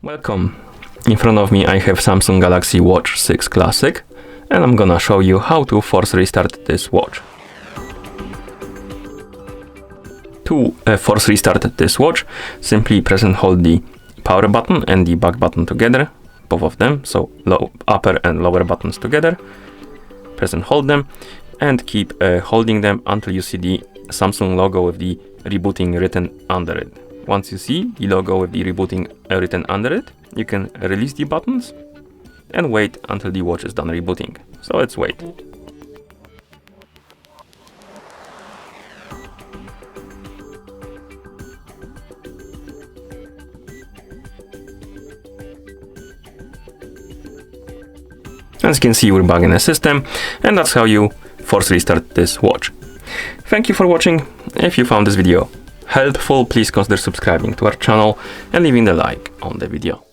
Welcome. In front of me I have Samsung Galaxy Watch6 Classic, and I'm gonna show you how to force restart this watch. To force restart this watch, simply press and hold the power button and the back button together, both of them, so upper and lower buttons together. Press and hold them, and keep holding them until you see the Samsung logo with the rebooting written under it. Once you see the logo with the rebooting written under it, you can release the buttons and wait until the watch is done rebooting. So let's wait. As you can see, we're back in the system, and that's how you force restart this watch. Thank you for watching. If you found this video helpful, please consider subscribing to our channel and leaving a like on the video.